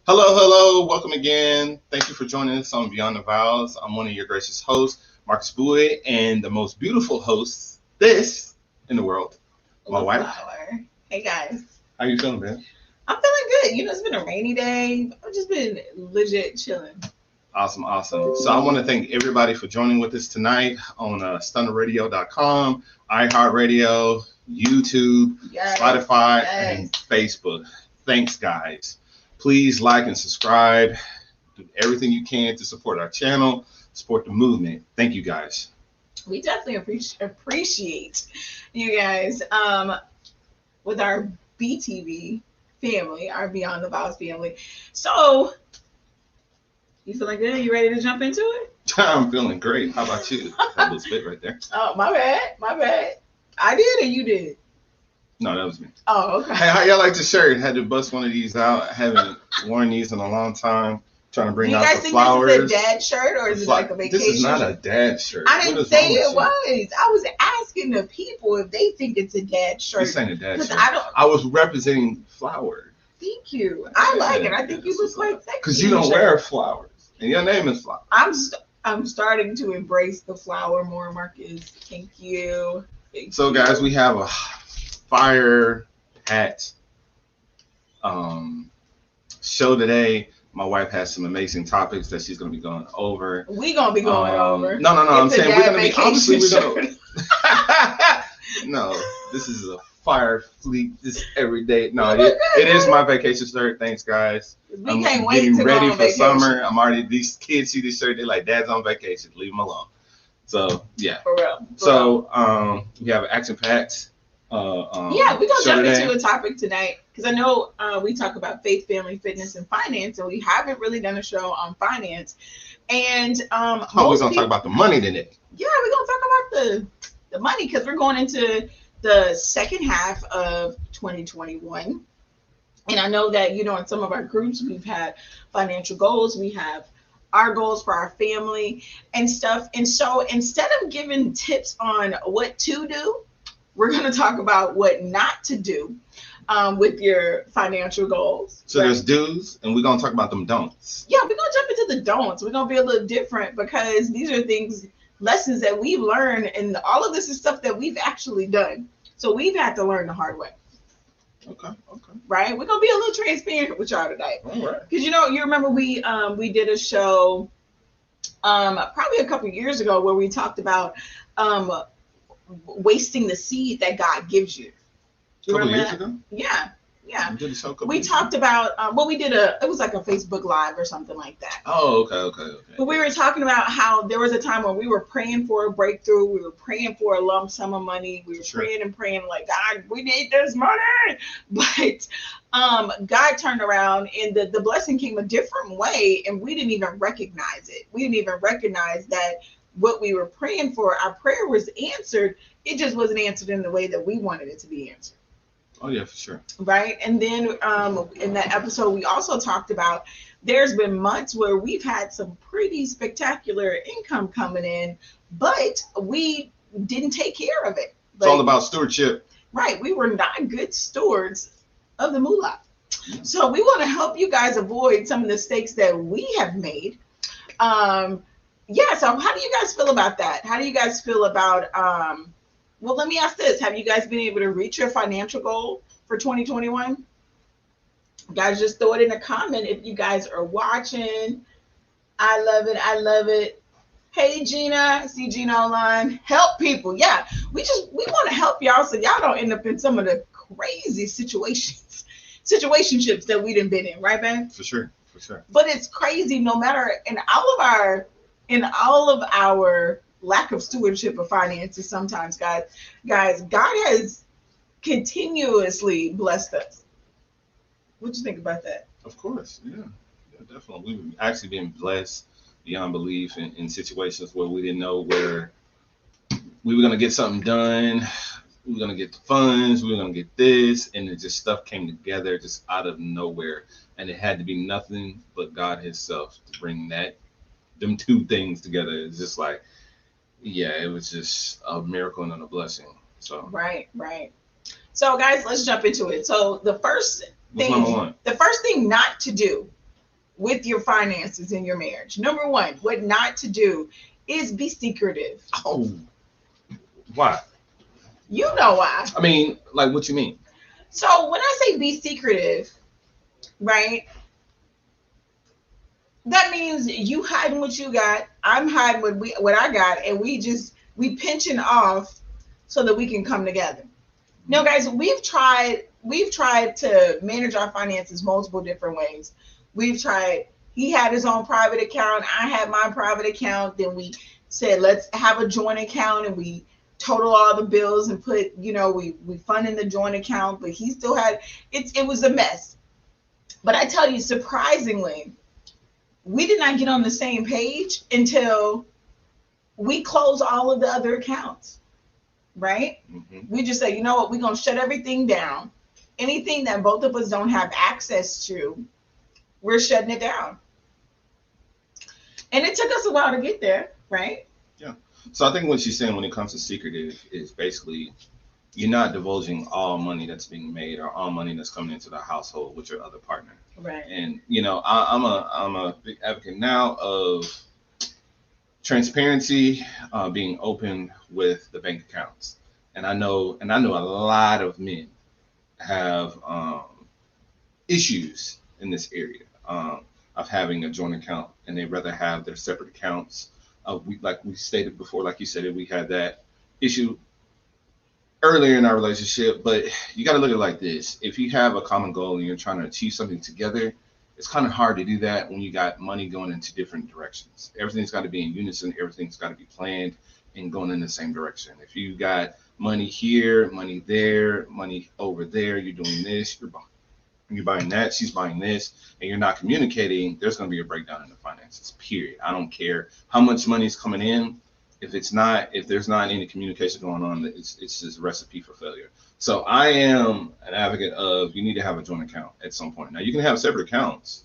Hello, welcome again. Thank you for joining us on Beyond the Vowz. I'm one of your gracious hosts, Marcus Bowie, and the most beautiful host this in the world, my wife. Flower. Hey guys. How you feeling, man? I'm feeling good. It's been a rainy day. I've just been legit chilling. Awesome. So I want to thank everybody for joining with us tonight on stunnerradio.com, iHeartRadio, YouTube, Spotify, and Facebook. Thanks, guys. Please like and subscribe. Do everything you can to support our channel, support the movement. Thank you, guys. We definitely appreciate you guys. With our BTV family, our Beyond the Vowz family. So, you feeling good? You ready to jump into it? I'm feeling great. How about you? That little spit right there. Oh, my bad. I did or you did? No, that was me. Oh, okay. Hey, how y'all like the shirt? Had to bust one of these out. I haven't worn these in a long time. Trying to bring out the flowers. Do you guys think this is a dad shirt or is it like a vacation? This is not a dad shirt. I didn't say it was. I was asking the people if they think it's a dad shirt. This ain't a dad shirt. I was representing flowers. Thank you. I like it. I think you look like sexy. Because you don't wear flowers. And your name is Flower. I'm starting to embrace the flower more, Marcus. Thank you. So, guys, we have a fire hat show today. My wife has some amazing topics that she's going to be going over. We're going to be going over. No. I'm saying we're going to be, obviously we're going to. No, this is a fire fleet. This is every day. No, it is my vacation shirt. Thanks, guys. We can't wait to ready go on for vacation. summer. I'm already, these kids see this shirt. They're like, Dad's on vacation. Leave them alone. So, yeah. For real. So, we have action-packed. We're gonna jump into a topic tonight because I know we talk about faith, family, fitness, and finance, and we haven't really done a show on finance. And we're gonna talk about the money today. Yeah, we're gonna talk about the money because we're going into the second half of 2021. And I know that in some of our groups we've had financial goals, we have our goals for our family and stuff. And so instead of giving tips on what to do, we're going to talk about what not to do with your financial goals. So There's do's, and we're going to talk about them don'ts. Yeah, we're going to jump into the don'ts. We're going to be a little different because these are lessons that we've learned, and all of this is stuff that we've actually done. So we've had to learn the hard way. Okay. Right? We're going to be a little transparent with y'all tonight. All right. Because, you remember we did a show probably a couple years ago where we talked about wasting the seed that God gives you. A couple years ago? Yeah. We talked about it was like a Facebook Live or something like that. Oh, okay. But we were talking about how there was a time when we were praying for a breakthrough, we were praying for a lump sum of money, we were praying like, God, we need this money. But God turned around and the blessing came a different way, and we didn't even recognize it. We didn't even recognize that what we were praying for, our prayer was answered. It just wasn't answered in the way that we wanted it to be answered. Oh, yeah, for sure. Right. And then in that episode, we also talked about there's been months where we've had some pretty spectacular income coming in, but we didn't take care of it. It's all about stewardship. Right. We were not good stewards of the moolah. So we want to help you guys avoid some of the mistakes that we have made. So how do you guys feel about that? How do you guys feel about, well, let me ask this. Have you guys been able to reach your financial goal for 2021? Guys, just throw it in a comment if you guys are watching. I love it. Hey, Gina. I see Gina online. Help people. Yeah, we want to help y'all so y'all don't end up in some of the crazy situationships that we done been in, right, man? For sure. But it's crazy no matter in all of our lack of stewardship of finances sometimes, guys, God has continuously blessed us. What do you think about that? Of course, yeah, definitely. we've actually been blessed beyond belief in situations where we didn't know where we were gonna get something done. We were gonna get the funds. We were gonna get this, and it just stuff came together just out of nowhere, and it had to be nothing but God Himself to bring them two things together. It's just like, yeah, it was just a miracle and a blessing. So right. So guys, let's jump into it. So the first thing not to do with your finances in your marriage. Number one, what not to do is be secretive. Oh, why? You know why. I mean, like, what you mean? So when I say be secretive, right? That means you hiding what you got, I'm hiding what I got, and we pinching off so that we can come together. No, guys, we've tried to manage our finances multiple different ways. We've tried. He had his own private account, I had my private account. Then we said, let's have a joint account, and we total all the bills and put, we fund in the joint account, but he still had it was a mess. But I tell you, surprisingly, we did not get on the same page until we closed all of the other accounts, right? Mm-hmm. We just said, you know what, we're going to shut everything down. Anything that both of us don't have access to, we're shutting it down. And it took us a while to get there, right? Yeah. So I think what she's saying when it comes to secretive is basically you're not divulging all money that's being made or all money that's coming into the household with your other partner. Right. And I'm a big advocate now of transparency, being open with the bank accounts. And I know a lot of men have issues in this area of having a joint account, and they'd rather have their separate accounts. Like we stated before, like you said, we had that issue earlier in our relationship, but you got to look at it like this. If you have a common goal and you're trying to achieve something together, it's kind of hard to do that when you got money going into different directions. Everything's got to be in unison. Everything's got to be planned and going in the same direction. If you got money here, money there, money over there, you're doing this, you're buying that, she's buying this, and you're not communicating, there's going to be a breakdown in the finances, period. I don't care how much money's coming in. If there's not any communication going on, it's just a recipe for failure. So I am an advocate of you need to have a joint account at some point. Now you can have separate accounts,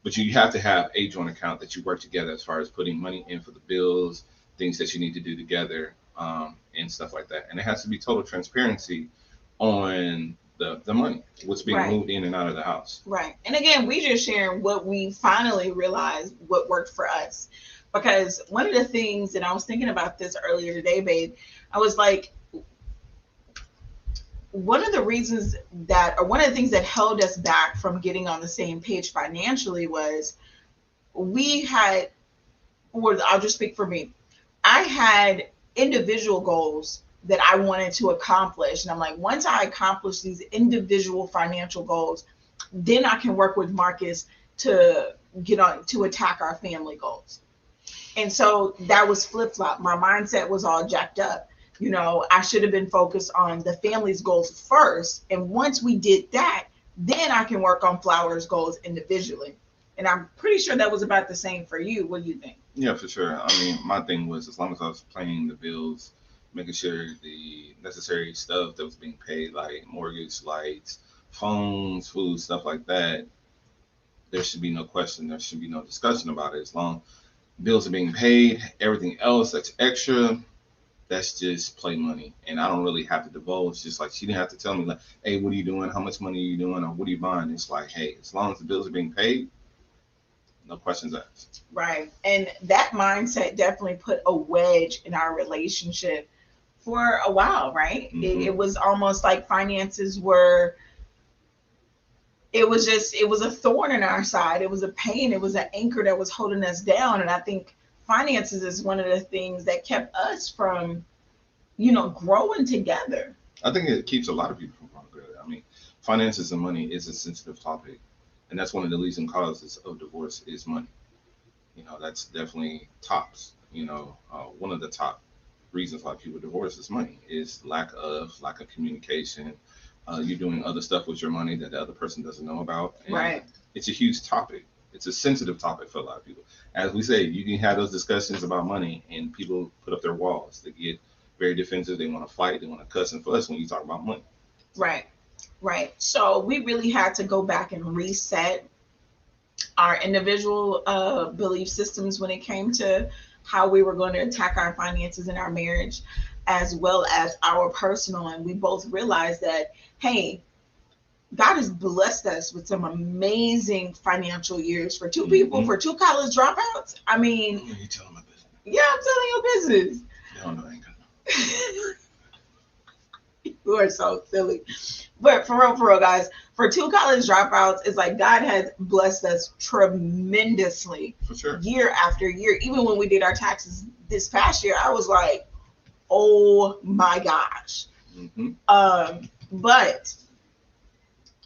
but you have to have a joint account that you work together as far as putting money in for the bills, things that you need to do together, and stuff like that. And it has to be total transparency on the money, what's being moved in and out of the house. Right. And again, we just sharing what we finally realized what worked for us. Because one of the things, and I was thinking about this earlier today, babe, I was like, one of the things that held us back from getting on the same page financially was I'll just speak for me. I had individual goals that I wanted to accomplish. And I'm like, once I accomplish these individual financial goals, then I can work with Marcus to attack our family goals. And so that was flip-flop. My mindset was all jacked up. I should have been focused on the family's goals first. And once we did that, then I can work on Flower's goals individually. And I'm pretty sure that was about the same for you. What do you think? Yeah, for sure. I mean, my thing was as long as I was paying the bills, making sure the necessary stuff that was being paid, like mortgage, lights, phones, food, stuff like that, there should be no question. There should be no discussion about it. As long bills are being paid, everything else that's extra, that's just play money. And I don't really have to divulge. Just like she didn't have to tell me like, hey, what are you doing? How much money are you doing? Or what are you buying? It's like, hey, as long as the bills are being paid, no questions asked. Right. And that mindset definitely put a wedge in our relationship for a while, right? Mm-hmm. It was almost like finances were, it was a thorn in our side. It was a pain. It was an anchor that was holding us down. And I think finances is one of the things that kept us from, growing together. I think it keeps a lot of people from growing together. I mean, finances and money is a sensitive topic. And that's one of the leading causes of divorce is money. That's definitely tops. One of the top reasons why people divorce is money, is lack of communication. You're doing other stuff with your money that the other person doesn't know about. And right. It's a huge topic. It's a sensitive topic for a lot of people. As we say, you can have those discussions about money, and people put up their walls. They get very defensive. They want to fight. They want to cuss and fuss when you talk about money. Right. So we really had to go back and reset our individual belief systems when it came to how we were going to attack our finances in our marriage, as well as our personal. And we both realized that, hey, God has blessed us with some amazing financial years for two people, for two college dropouts. I mean, you telling my business? Yeah, I'm telling your business. You don't know, I ain't gonna know. You are so silly. But for real, guys, for two college dropouts, it's like God has blessed us tremendously. For sure. Year after year. Even when we did our taxes this past year, I was like, oh my gosh. But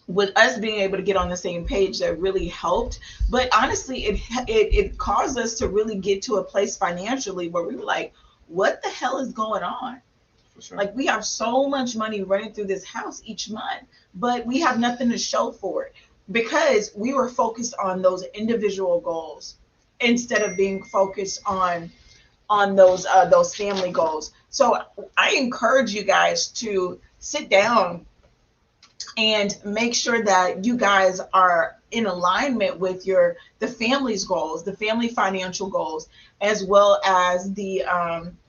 with us being able to get on the same page, that really helped. But honestly, it caused us to really get to a place financially where we were like, what the hell is going on? For sure. Like, we have so much money running through this house each month, but we have nothing to show for it because we were focused on those individual goals instead of being focused on those family goals. So I encourage you guys to sit down and make sure that you guys are in alignment with the family's goals, the family financial goals, as well as the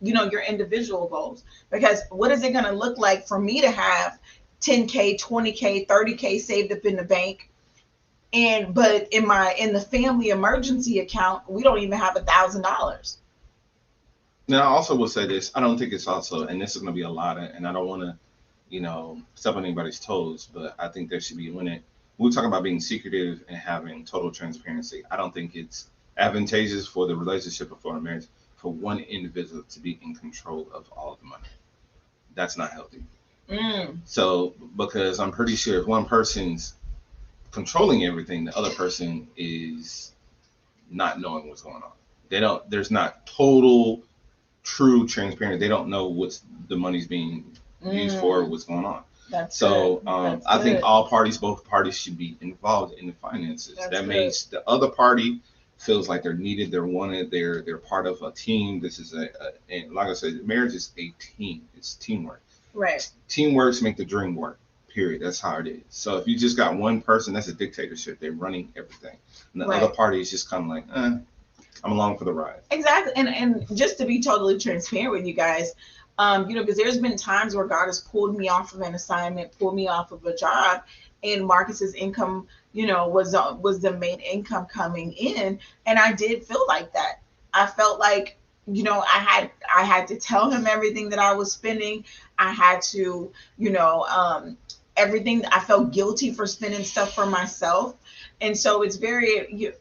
your individual goals. Because what is it going to look like for me to have 10K, 20K, 30K saved up in the bank, but in the family emergency account we don't even have $1,000? Now, I also will say this: I don't think it's also, and this is going to be a lot of, and I don't want to, step on anybody's toes, but I think there should be when we're talking about being secretive and having total transparency. I don't think it's advantageous for the relationship or for a marriage for one individual to be in control of all of the money. That's not healthy. So, because I'm pretty sure if one person's controlling everything, the other person is not knowing what's going on. There's not total, true transparency. They don't know what's the money's being used for, what's going on. I think both parties should be involved in the finances. That makes the other party feels like they're needed, they're wanted, they're part of a team. This is and like I said, marriage is a team. It's teamwork. Right. Teamworks make the dream work. Period. That's how it is. So if you just got one person, that's a dictatorship. They're running everything, and the other party is just kind of like, I'm along for the ride. Exactly. And just to be totally transparent with you guys, because there's been times where God has pulled me off of an assignment, pulled me off of a job, and Marcus's income, was the main income coming in, and I did feel like that. I felt like, I had to tell him everything that I was spending. I had to, everything. I felt guilty for spending stuff for myself, and so it's very.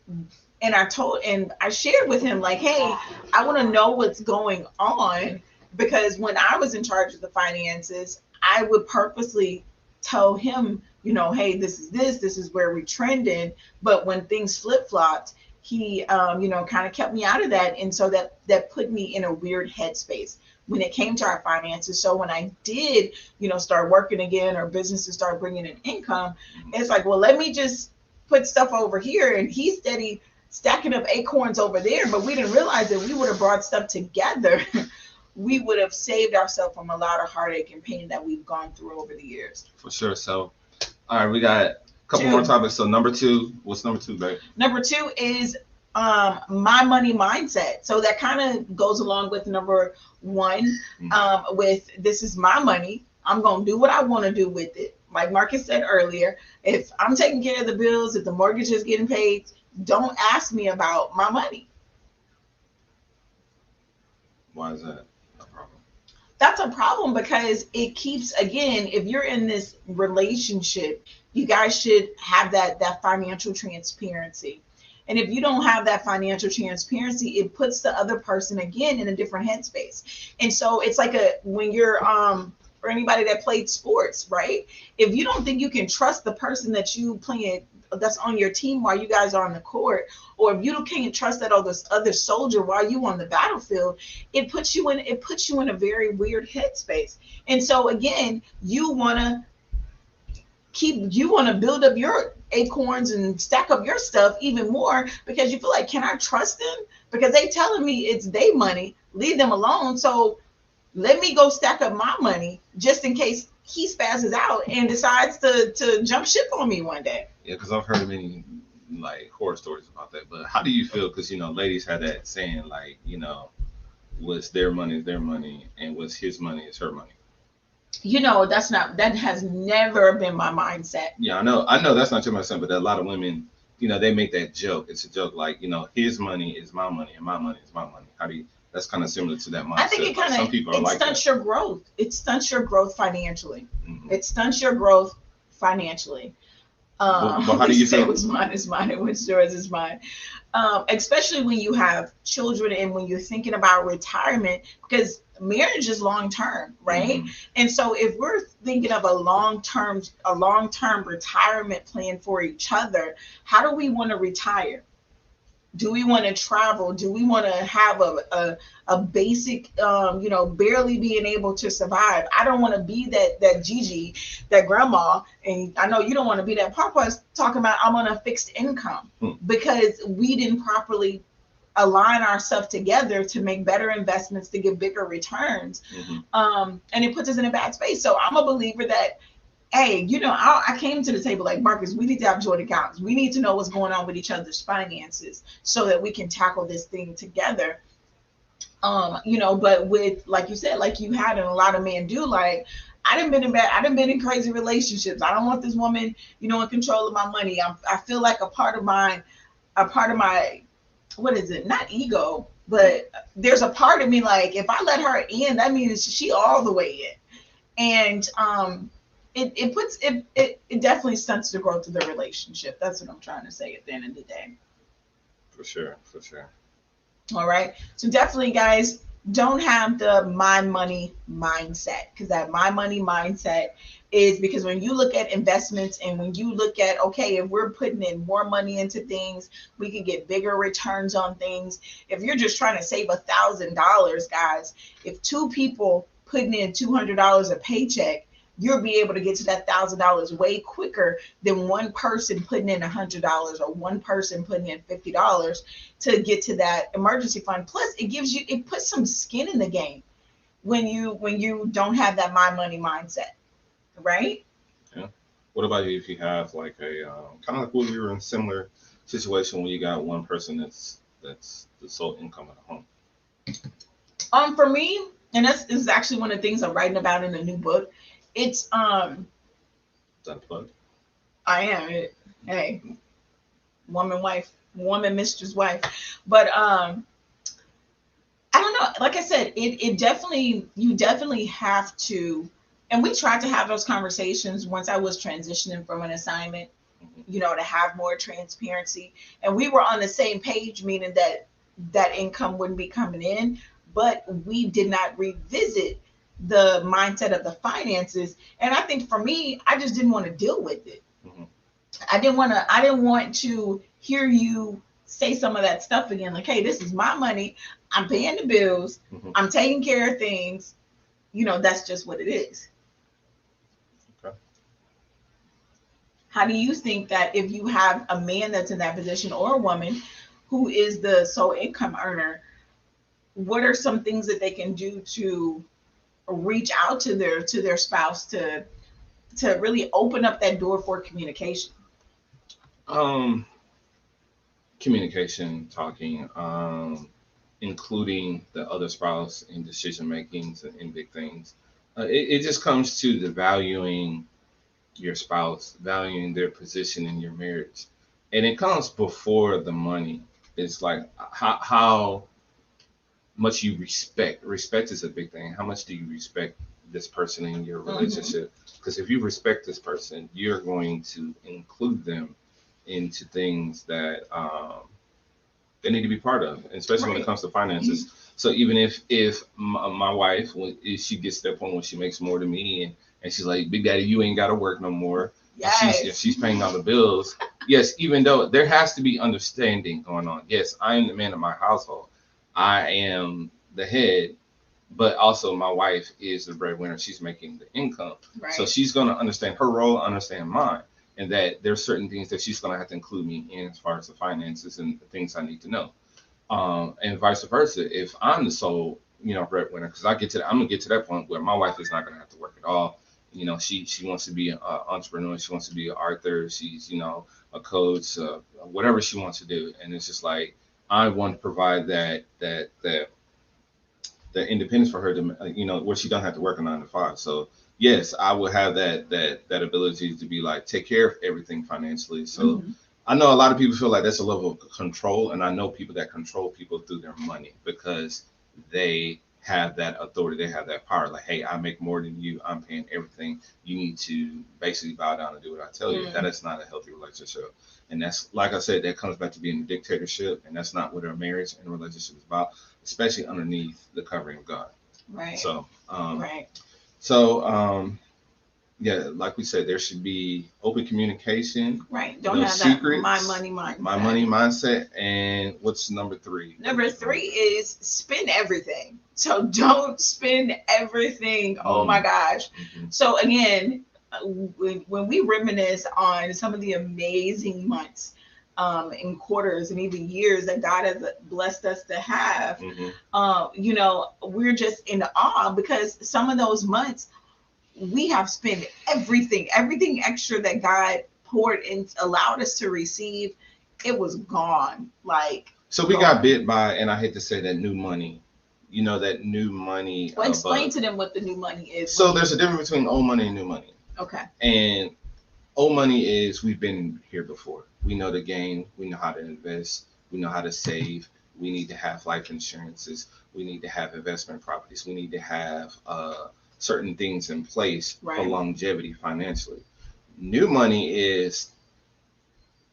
And I shared with him like, hey, I want to know what's going on. Because when I was in charge of the finances, I would purposely tell him, hey, this is where we trended. But when things flip-flopped, he, kind of kept me out of that. And so that put me in a weird headspace when it came to our finances. So when I did, start working again, or businesses start bringing in income, it's like, well, let me just put stuff over here. And he's steady stacking up acorns over there. But we didn't realize that we would have brought stuff together. We would have saved ourselves from a lot of heartache and pain that we've gone through over the years. For sure. So, all right, we got a couple more topics. So number 2, what's number 2, babe? Number 2 is my money mindset. So that kind of goes along with number 1, with this is my money. I'm going to do what I want to do with it. Like Marcus said earlier, if I'm taking care of the bills, if the mortgage is getting paid, don't ask me about my money. Why is that? That's a problem because it keeps, again, if you're in this relationship, you guys should have that financial transparency. And if you don't have that financial transparency, it puts the other person again in a different headspace. And so it's like when you're for anybody that played sports, right? If you don't think you can trust the person that you playing that's on your team while you guys are on the court, or if you can't trust that other soldier while you on the battlefield, it puts you in a very weird headspace. And so again, you want to build up your acorns and stack up your stuff even more because you feel like, can I trust them? Because they telling me it's their money, leave them alone. So let me go stack up my money just in case he spazzes out and decides to jump ship on me one day. Yeah, because I've heard many like horror stories about that. But how do you feel? Because ladies have that saying like, what's their money is their money, and what's his money is her money. That has never been my mindset. Yeah, I know that's not your mindset, but a lot of women, they make that joke. It's a joke, like, his money is my money and my money is my money. How do you? That's kind of similar to that mindset. I think it kind of some people are like stunts that. your growth. It stunts your growth financially. Mm-hmm. It stunts your growth financially. But how do you feel? What's mine is mine, and what's yours is mine. Especially when you have children and when you're thinking about retirement, because marriage is long term, right? Mm-hmm. And so if we're thinking of a long term retirement plan for each other, how do we want to retire? Do we want to travel? Do we want to have a basic, barely being able to survive? I don't want to be that Gigi, that grandma, and I know you don't want to be that Papa's talking about I'm on a fixed income because we didn't properly align ourselves together to make better investments to get bigger returns. Mm-hmm. And it puts us in a bad space. So I'm a believer that, hey, I came to the table like, Marcus, we need to have joint accounts. We need to know what's going on with each other's finances so that we can tackle this thing together. But with, like you said, like you had and a lot of men do, like, I done been in crazy relationships. I don't want this woman, in control of my money. I feel like a part of my, what is it? Not ego, but there's a part of me like, if I let her in, that means she all the way in. And it definitely stunts the growth of the relationship. That's what I'm trying to say at the end of the day. For sure. All right. So definitely, guys, don't have the my money mindset, because that my money mindset is because when you look at investments and when you look at, okay, if we're putting in more money into things, we can get bigger returns on things. If you're just trying to save $1,000, guys, if two people putting in $200 a paycheck, you'll be able to get to that $1,000 way quicker than one person putting in $100 or one person putting in $50 to get to that emergency fund. Plus, it puts some skin in the game when you don't have that my money mindset, right? Yeah. What about you if you have like a kind of like when we were in a similar situation when you got one person that's the sole income at home? For me, and this is actually one of the things I'm writing about in the new book. It's Is that a plug? I am. Hey, woman, mistress, wife. But I don't know. Like I said, you definitely have to. And we tried to have those conversations once I was transitioning from an assignment, to have more transparency. And we were on the same page, meaning that income wouldn't be coming in, but we did not revisit the mindset of the finances. And I think for me, I just didn't want to deal with it. Mm-hmm. I didn't want to hear you say some of that stuff again. Like, hey, this is my money. I'm paying the bills. Mm-hmm. I'm taking care of things. That's just what it is. Okay. How do you think that if you have a man that's in that position or a woman who is the sole income earner, what are some things that they can do to reach out to their spouse to really open up that door for communication? Communication, talking, including the other spouse in decision makings and in big things. It just comes to the valuing your spouse, valuing their position in your marriage, and it comes before the money. It's like how much you respect. Respect is a big thing. How much do you respect this person in your relationship? Because if you respect this person, you're going to include them into things that they need to be part of, especially when it comes to finances. So even if my wife, if she gets to that point when she makes more than me, and she's like, Big Daddy, you ain't got to work no more. Yes. If she's paying all the bills, yes, even though there has to be understanding going on. Yes, I am the man of my household. I am the head, but also my wife is the breadwinner. She's making the income. Right. So she's going to understand her role, understand mine. and that there's certain things that she's going to have to include me in as far as the finances and the things I need to know. And vice versa. If I'm the sole, breadwinner, because I'm gonna get to that point where my wife is not gonna have to work at all. She wants to be an entrepreneur. She wants to be an author. She's a coach, whatever she wants to do. And it's just like I want to provide that independence for her to where she don't have to work a 9 to 5. So yes, I will have that ability to be like take care of everything financially. So. Mm-hmm. I know a lot of people feel like that's a level of control, and I know people that control people through their money because they have that authority, they have that power. Like, hey, I make more than you, I'm paying everything. You need to basically bow down and do what I tell you. That is not a healthy relationship, and that's like I said, that comes back to being a dictatorship, and that's not what a marriage and a relationship is about, especially underneath the covering of God. Right. So, right. So, yeah, like we said, there should be open communication. Right. Don't have secrets, that my money mindset. My money mindset. And what's number 3? Number 3 is spend everything. So don't spend everything. Oh my gosh. Mm-hmm. So again, when we reminisce on some of the amazing months and quarters and even years that God has blessed us to have, we're just in awe because some of those months we have spent everything extra that God poured in, allowed us to receive. It was gone. So we got bit by, and I hate to say that, new money. That new money. Well, explain to them what the new money is. So there's a difference between old money and new money. Okay. And old money is we've been here before. We know the game. We know how to invest. We know how to save. We need to have life insurances. We need to have investment properties. We need to have certain things in place for longevity financially. New money is,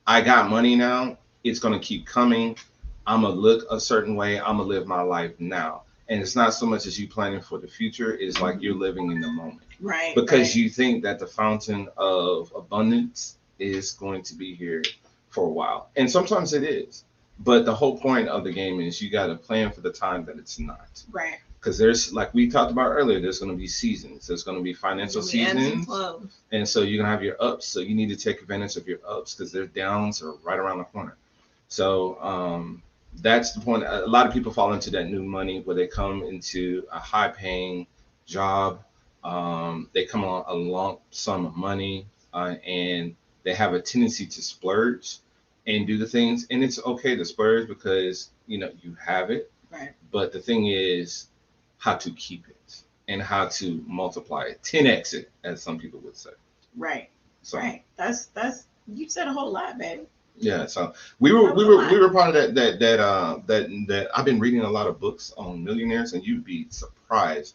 I got money now. It's going to keep coming. I'm going to look a certain way. I'm going to live my life now. And it's not so much as you planning for the future. It's like you're living in the moment. Right. Because you think that the fountain of abundance is going to be here for a while. And sometimes it is. But the whole point of the game is you got to plan for the time that it's not. Right. Because there's, like we talked about earlier, there's going to be seasons. There's going to be financial seasons. And so you're going to have your ups. So you need to take advantage of your ups because their downs are right around the corner. So that's the point. A lot of people fall into that new money where they come into a high paying job. They come on a lump sum of money and they have a tendency to splurge and do the things. And it's okay to splurge because, you have it. Right. But the thing is, how to keep it and how to multiply it, 10x it, as some people would say. Right. So, right. That's you said a whole lot, baby. Yeah. So we were part of that I've been reading a lot of books on millionaires, and you'd be surprised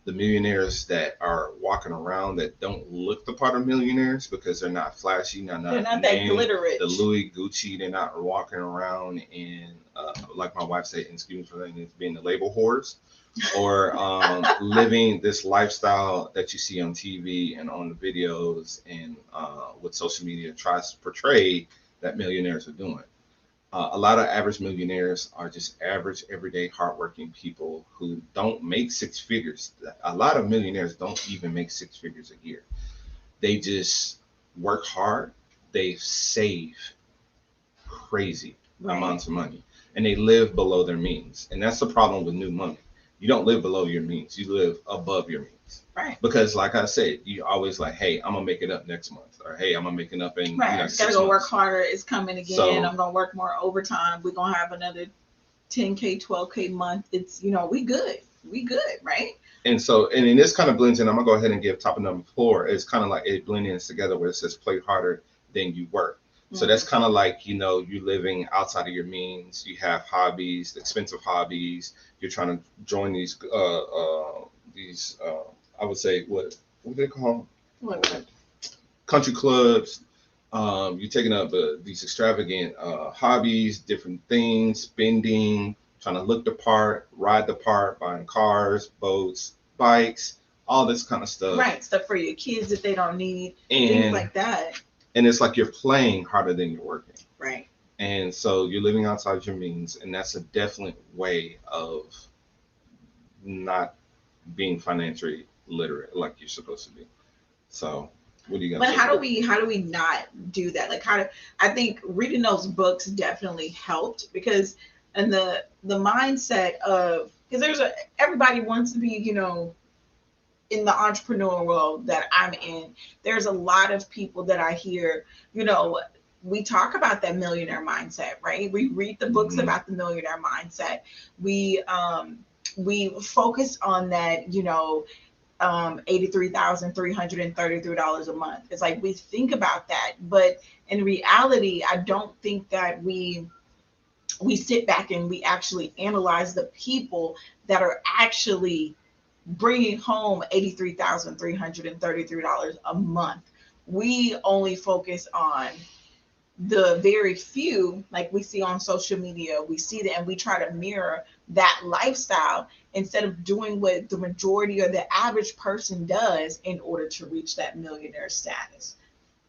the millionaires that are walking around that don't look the part of millionaires because they're not flashy, they're not that glitter rich. The Louis Gucci, they're not walking around in like my wife said, excuse me for that, being the label whores. Or living this lifestyle that you see on TV and on the videos and what social media tries to portray that millionaires are doing. A lot of average millionaires are just average, everyday, hardworking people who don't make 6 figures. A lot of millionaires don't even make 6 figures a year. They just work hard. They save crazy amounts of money, and they live below their means. And that's the problem with new money. You don't live below your means. You live above your means. Right. Because like I said, you always like, hey, I'm going to make it up next month. Or, hey, I'm going to make it up in right. Got to go work harder. It's coming again. So, I'm going to work more overtime. We're going to have another 10K, 12K month. It's, we good. We good, right? And so, and this kind of blends in. I'm going to go ahead and give topic number 4. It's kind of like it blends together where it says play harder than you work. So that's kind of like, you're living outside of your means. You have hobbies, expensive hobbies. You're trying to join these I would say, what do they call them? What? Country clubs. You're taking up these extravagant hobbies, different things, spending, trying to look the part, ride the part, buying cars, boats, bikes, all this kind of stuff. Right, stuff for your kids that they don't need, things like that. And it's like you're playing harder than you're working. Right. And so you're living outside your means, and that's a definite way of not being financially literate like you're supposed to be. So What do you got? But how do we not do that? Like I think reading those books definitely helped, because and the mindset of, because everybody wants to be, in the entrepreneur world that I'm in, there's a lot of people that I hear, we talk about that millionaire mindset, right? We read the books about the millionaire mindset. We focus on that, $83,333 a month. It's like we think about that, but in reality, I don't think that we sit back and we actually analyze the people that are actually bringing home $83,333 a month. We only focus on the very few, like we see on social media. We see that and we try to mirror that lifestyle instead of doing what the majority or the average person does in order to reach that millionaire status,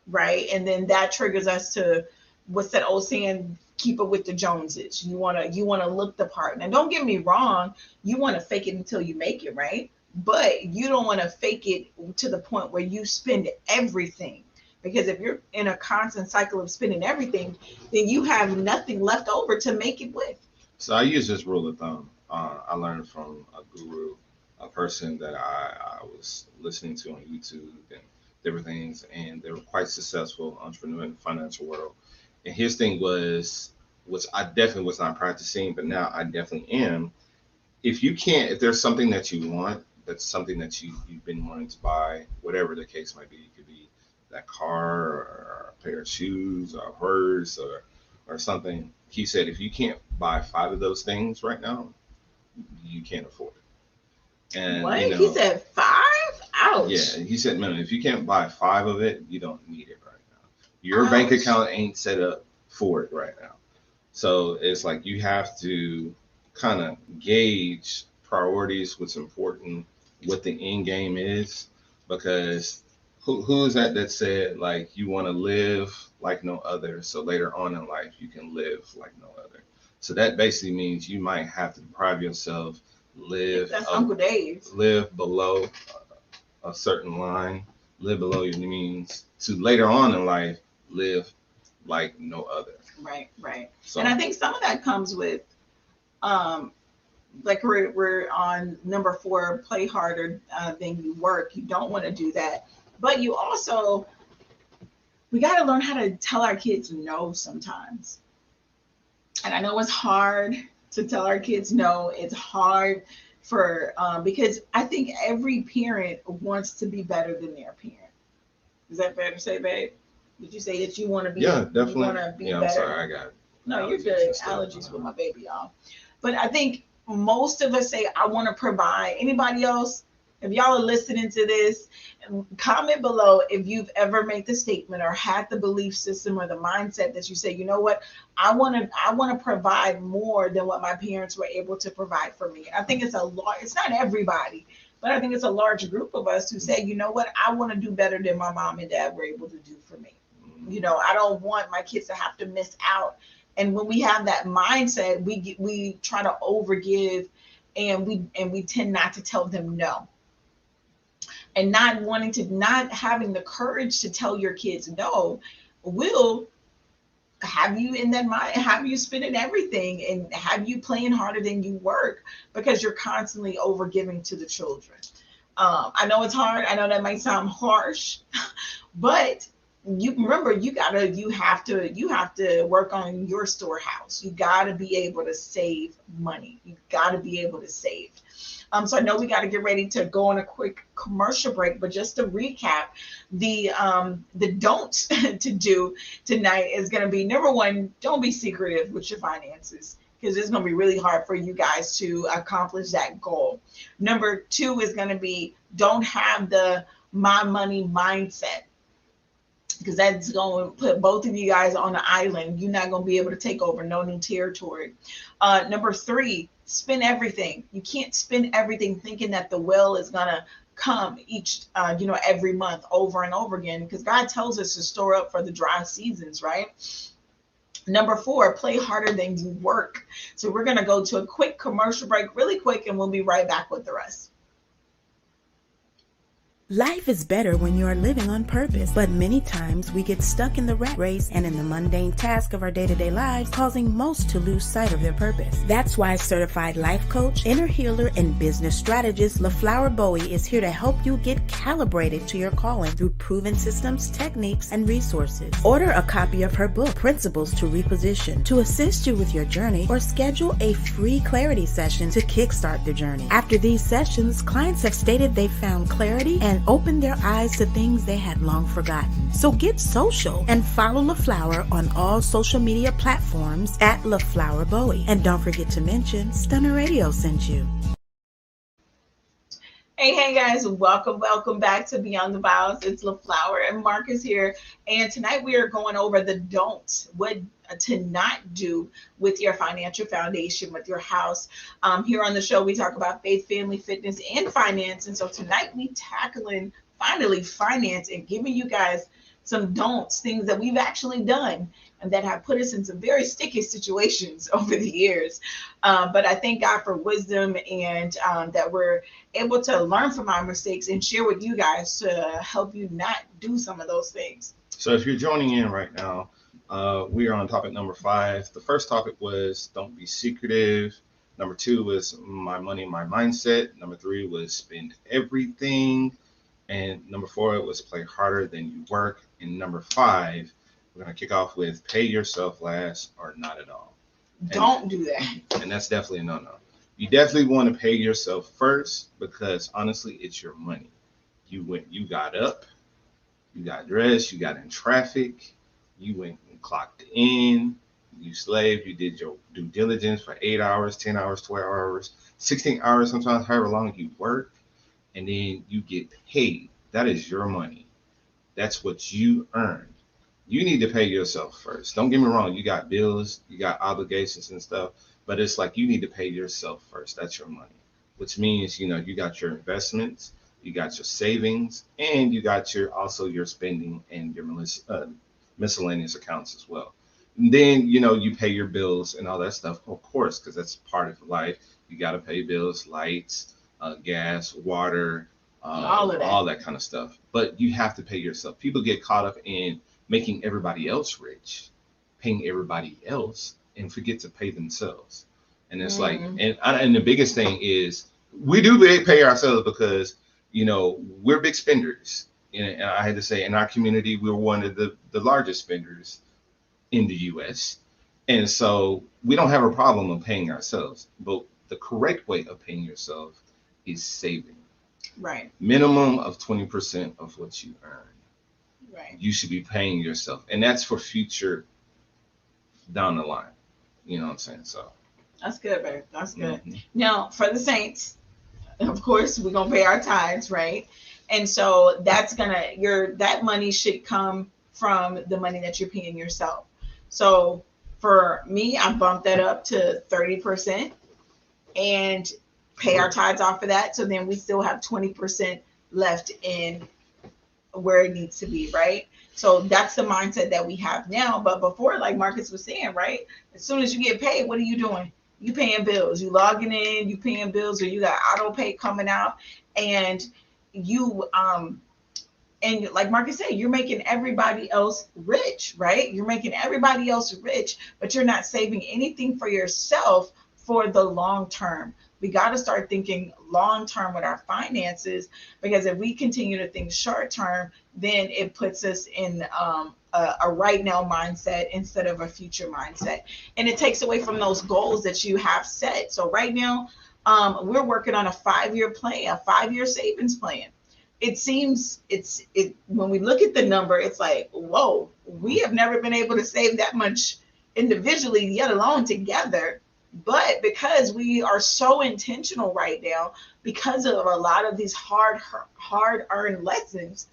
right? And then that triggers us to, what's that old saying, keep it with the Joneses. You want to look the part. Now don't get me wrong, you want to fake it until you make it, right? But you don't want to fake it to the point where you spend everything. Because if you're in a constant cycle of spending everything, then you have nothing left over to make it with. So I use this rule of thumb. I learned from a guru, a person that I was listening to on YouTube and different things, and they were quite successful entrepreneur in the financial world. And his thing was, which I definitely was not practicing, but now I definitely am. If there's something that you want, that's something that you've been wanting to buy, whatever the case might be, it could be that car or a pair of shoes or a purse or something. He said, if you can't buy 5 of those things right now, you can't afford it. And what? He said 5? Ouch. Yeah, he said, man, if you can't buy 5 of it, you don't need it right now. Your bank account ain't set up for it right now. So it's like you have to kind of gauge priorities, what's important, what the end game is, because who is that said, like, you want to live like no other, so later on in life you can live like no other. So that basically means you might have to deprive yourself, Uncle Dave. Live below a certain line, live below your means, to later on in life live like no other. Right. So, and I think some of that comes with like we're on number 4, play harder than you work. You don't want to do that, but you also, we got to learn how to tell our kids no sometimes. And I know it's hard to tell our kids no. It's hard for because I think every parent wants to be better than their parent. Is that fair to say, babe? Did you say that you want to be? Yeah, definitely. You want to be better? I'm sorry, I got. No, you're good. Allergies with my baby, y'all. But I think most of us say, I want to provide. Anybody else? If y'all are listening to this, comment below if you've ever made the statement or had the belief system or the mindset that you say, you know what, I want to provide more than what my parents were able to provide for me. I think it's not everybody, but I think it's a large group of us who say, you know what, I want to do better than my mom and dad were able to do for me. I don't want my kids to have to miss out. And when we have that mindset, we try to overgive, and we tend not to tell them no. And not having the courage to tell your kids no will have you in that mind, have you spending everything, and have you playing harder than you work, because you're constantly overgiving to the children. I know it's hard. I know that might sound harsh, but you remember, you have to work on your storehouse. You got to be able to save money. You got to be able to save. So I know we got to get ready to go on a quick commercial break, but just to recap, the don'ts to do tonight is going to be, number 1, don't be secretive with your finances, because it's going to be really hard for you guys to accomplish that goal. Number 2 is going to be, don't have the my money mindset, because that's going to put both of you guys on an island. You're not going to be able to take over no new territory. Number 3, spend everything. You can't spend everything thinking that the well is going to come each, every month over and over again, because God tells us to store up for the dry seasons, right? Number 4, play harder than you work. So we're going to go to a quick commercial break really quick, and we'll be right back with the rest. Life is better when you are living on purpose, but many times we get stuck in the rat race and in the mundane task of our day-to-day lives, causing most to lose sight of their purpose. That's why certified life coach, inner healer, and business strategist LaFlower Bowie is here to help you get calibrated to your calling through proven systems, techniques, and resources. Order a copy of her book, Principles to Reposition, to assist you with your journey, or schedule a free clarity session to kickstart the journey. After these sessions, clients have stated they found clarity and opened their eyes to things they had long forgotten. So get social and follow LaFlower on all social media platforms at LaFlower Bowie. And don't forget to mention Stunner Radio sent you. Hey guys, welcome back to Beyond the Vowz. It's LaFlower and Marcus here. And tonight we are going over the don'ts, what to not do with your financial foundation, with your house. Here on the show, we talk about faith, family, fitness, and finance. And so tonight we tackling finally finance and giving you guys some don'ts, things that we've actually done and that have put us in some very sticky situations over the years. But I thank God for wisdom and that we're able to learn from our mistakes and share with you guys to help you not do some of those things. So if you're joining in right now, we are on topic number 5. The first topic was don't be secretive. Number 2 was my money, my mindset. Number 3 was spend everything. And number 4 was play harder than you work. And number 5, we're going to kick off with pay yourself last or not at all. Don't do that. And that's definitely a no-no. You definitely want to pay yourself first because honestly, it's your money. You got up, you got dressed, you got in traffic, you went and clocked in, you slaved, you did your due diligence for 8 hours, 10 hours, 12 hours, 16 hours, sometimes however long you work, and then you get paid. That is your money. That's what you earned. You need to pay yourself first. Don't get me wrong. You got bills, you got obligations and stuff, but it's like you need to pay yourself first. That's your money, which means, you got your investments, you got your savings, and you got your spending and your miscellaneous accounts as well. And then, you pay your bills and all that stuff, of course, because that's part of life. You got to pay bills, lights, gas, water, all that kind of stuff. But you have to pay yourself. People get caught up in making everybody else rich, paying everybody else, and forget to pay themselves. And it's like, and the biggest thing is we do pay ourselves because, we're big spenders. And I had to say, in our community, we're one of the largest spenders in the U.S. And so we don't have a problem of paying ourselves. But the correct way of paying yourself is saving. Right. Minimum of 20% of what you earn. Right. You should be paying yourself. And that's for future down the line. You know what I'm saying? So that's good, babe. That's good. Now, for the saints, of course, we're gonna pay our tithes, right? And so that money should come from the money that you're paying yourself. So for me, I bumped that up to 30% and pay our tithes off of that. So then we still have 20% left in where it needs to be, right? So that's the mindset that we have now. But before, like Marcus was saying, right? As soon as you get paid, what are you doing? You paying bills, you logging in, you paying bills, or you got auto pay coming out, and you and like Marcus said, you're making everybody else rich, right? You're making everybody else rich, but you're not saving anything for yourself for the long term. We got to start thinking long term with our finances, because if we continue to think short term, then it puts us in a right now mindset instead of a future mindset. And it takes away from those goals that you have set. So right now, we're working on a 5-year plan, a 5-year savings plan. It seems when we look at the number, it's like, whoa, we have never been able to save that much individually, yet alone together. But because we are so intentional right now, because of a lot of these hard-earned lessons,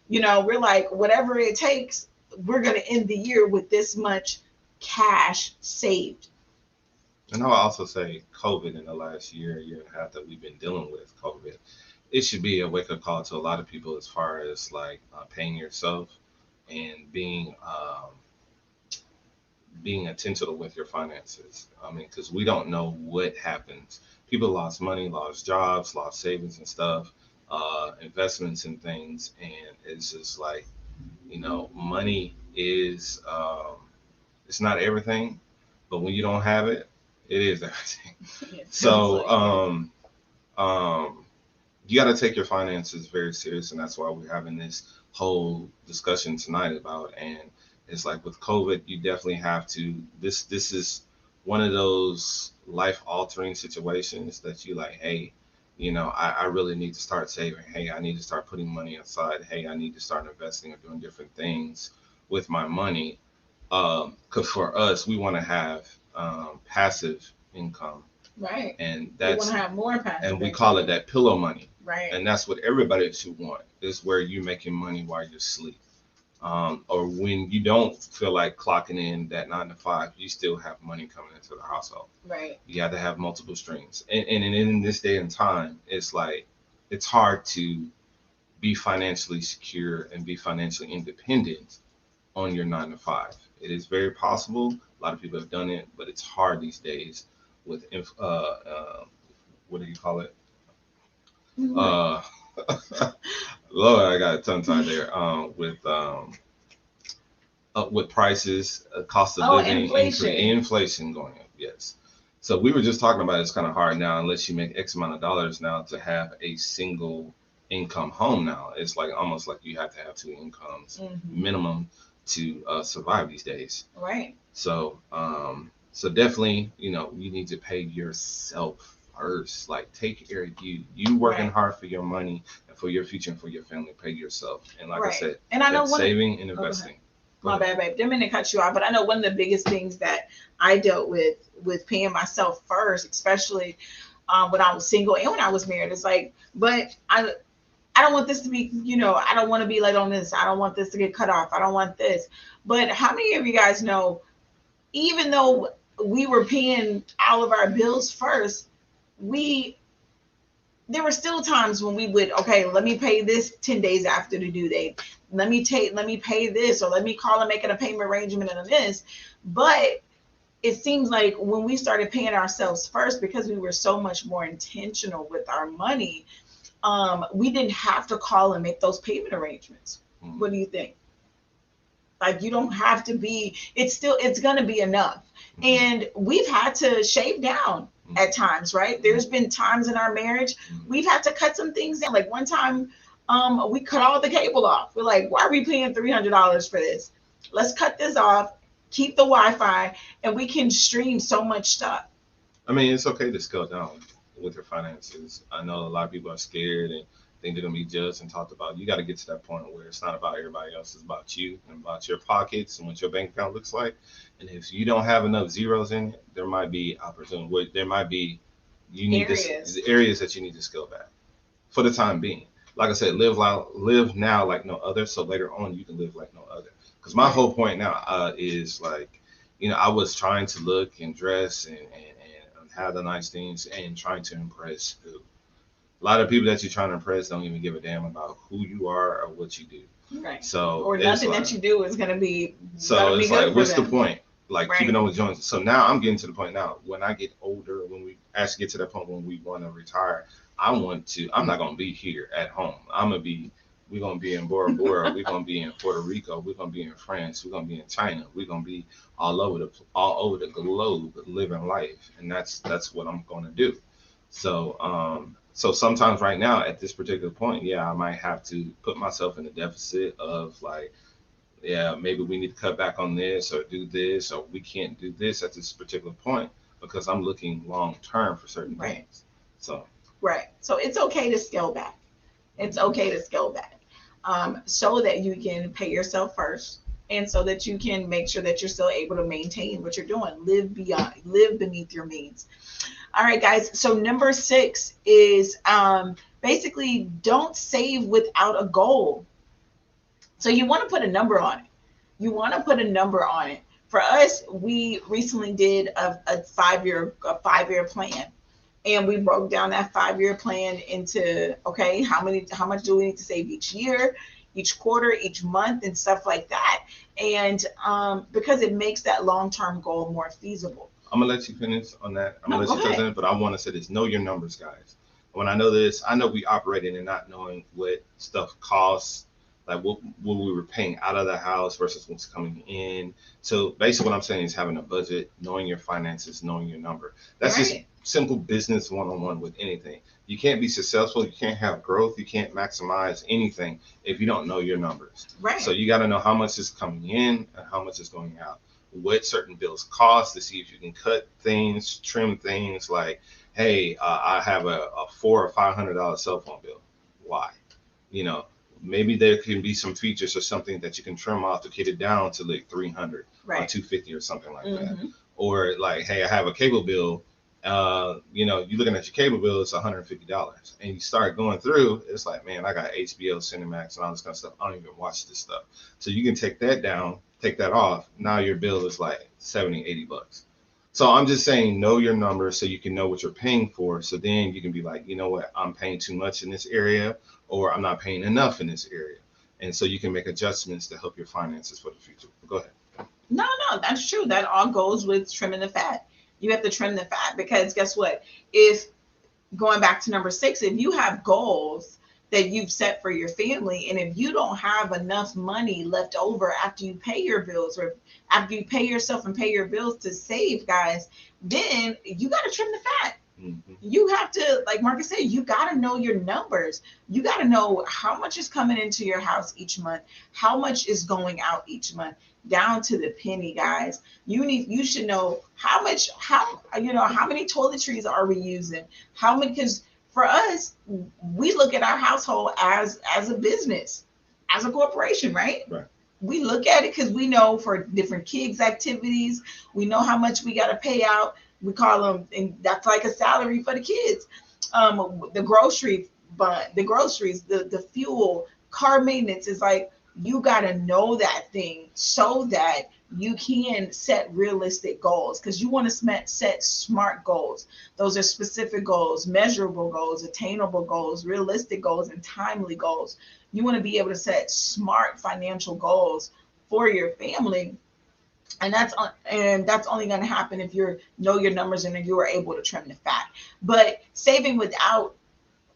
we're like, whatever it takes, we're going to end the year with this much cash saved. And I'll also say COVID in the last year and a half that we've been dealing with COVID, it should be a wake-up call to a lot of people as far as like paying yourself and being intentional with your finances. I mean, because we don't know what happens. People lost money, lost jobs, lost savings and stuff. investments and things. And it's just like, money is, it's not everything, but when you don't have it, it is everything. So, you got to take your finances very serious, and that's why we're having this whole discussion tonight about. And it's like with COVID, you definitely have to. This is one of those life altering situations that you like. Hey, I really need to start saving. Hey, I need to start putting money aside. Hey, I need to start investing or doing different things with my money. Because for us, we want to have passive income. Right. And that's, we want to have more passive and we call it that pillow money. Right. And that's what everybody should want, is where you're making money while you're asleep. Or when you don't feel like clocking in that 9 to 5, you still have money coming into the household. Right. You have to have multiple streams. And in this day and time, it's like, it's hard to be financially secure and be financially independent on your 9 to 5. It is very possible. A lot of people have done it, but it's hard these days with, what do you call it? Lord, I got a tongue tied there. With prices, cost of living, inflation going up. Yes. So we were just talking about it's kind of hard now, unless you make X amount of dollars now, to have a single income home now. It's like almost like you have to have 2 incomes minimum to survive these days. Right. So so definitely, you need to pay yourself first. Like, take care of you. You working hard for your money and for your future and for your family. Pay yourself. And like I said, and I know saving and investing. My bad, babe. Didn't mean to cut you off, but I know one of the biggest things that I dealt with paying myself first, especially when I was single and when I was married, is like, but I don't want this to be, I don't want to be late on this. I don't want this to get cut off. I don't want this. But how many of you guys know, even though we were paying all of our bills first, there were still times when we would, okay, let me pay this 10 days after the due date. Let me pay this, or let me call and make a payment arrangement on this. But it seems like when we started paying ourselves first, because we were so much more intentional with our money, we didn't have to call and make those payment arrangements. What do you think? Like, you don't have to be, it's going to be enough. And we've had to shave down at times, right? There's been times in our marriage we've had to cut some things down. Like one time, we cut all the cable off. We're like, why are we paying $300 for this? Let's cut this off, keep the Wi-Fi, and we can stream so much stuff. I mean, it's okay to scale down with your finances. I know a lot of people are scared and think they're gonna be judged and talked about. You got to get to that point where it's not about everybody else, it's about you and about your pockets and what your bank account looks like. And if you don't have enough zeros in it, there might be opportunity. There might be areas that you need to scale back for the time being. Like I said, live now like no other, so later on you can live like no other. Because my whole point now is like, I was trying to look and dress and have the nice things and trying to impress who. A lot of people that you're trying to impress don't even give a damn about who you are or what you do. Right. So or nothing that you do is gonna be. So it's like, what's the point? Like keeping on with Jones. So now I'm getting to the point now. When I get older, when we actually get to that point when we want to retire, I'm not gonna be here at home. We're gonna be in Bora Bora. We're gonna be in Puerto Rico. We're gonna be in France. We're gonna be in China. We're gonna be all over the globe living life, and that's what I'm gonna do. So sometimes right now at this particular point, I might have to put myself in a deficit of like, maybe we need to cut back on this or do this, or we can't do this at this particular point because I'm looking long term for certain things. So it's okay to scale back. It's okay to scale back, so that you can pay yourself first, and so that you can make sure that you're still able to maintain what you're doing, live beneath your means. All right, guys. So number 6 is basically don't save without a goal. So you want to put a number on it. For us, we recently did a 5-year plan, and we broke down that 5-year plan into, okay, how much do we need to save each year, each quarter, each month, and stuff like that. And because it makes that long-term goal more feasible. I'm gonna let you finish on that. I'm gonna let you present it, but I want to say this: know your numbers, guys. I When I know this, I know we operating and not knowing what stuff costs, like what we were paying out of the house versus what's coming in. So basically what I'm saying is having a budget, knowing your finances, knowing your number. That's just simple business one-on-one with anything. You can't be successful, you can't have growth, you can't maximize anything if you don't know your numbers. Right. So you got to know how much is coming in and how much is going out, what certain bills cost, to see if you can cut things, trim things. Like, hey, I have a $400 or $500 cell phone bill. Why? Maybe there can be some features or something that you can trim off to get it down to like 300 or 250 or something like that. Or like, hey, I have a cable bill. You're looking at your cable bill, it's $150, and you start going through, it's like, man, I got HBO, Cinemax, and all this kind of stuff. I don't even watch this stuff. So you can take that down, take that off. Now your bill is like $70-$80. So I'm just saying, know your numbers so you can know what you're paying for. So then you can be like, you know what, I'm paying too much in this area, or I'm not paying enough in this area. And so you can make adjustments to help your finances for the future. Go ahead. No, that's true. That all goes with trimming the fat. You have to trim the fat, because guess what? If, going back to number 6, if you have goals that you've set for your family, and if you don't have enough money left over after you pay your bills, or after you pay yourself and pay your bills to save, guys, then you got to trim the fat. You have to, like Marcus said, you got to know your numbers. You got to know how much is coming into your house each month, how much is going out each month, down to the penny, guys. You should know how many toiletries are we using, how many, because for us, we look at our household as a business, as a corporation, right? We look at it because we know for different kids activities, we know how much we got to pay out. We call them, and that's like a salary for the kids. The groceries, the fuel, car maintenance is like, you got to know that thing so that you can set realistic goals, because you want to set smart goals. Those are specific goals, measurable goals, attainable goals, realistic goals, and timely goals. You want to be able to set smart financial goals for your family. And that's only going to happen if you know your numbers and you are able to trim the fat. But saving without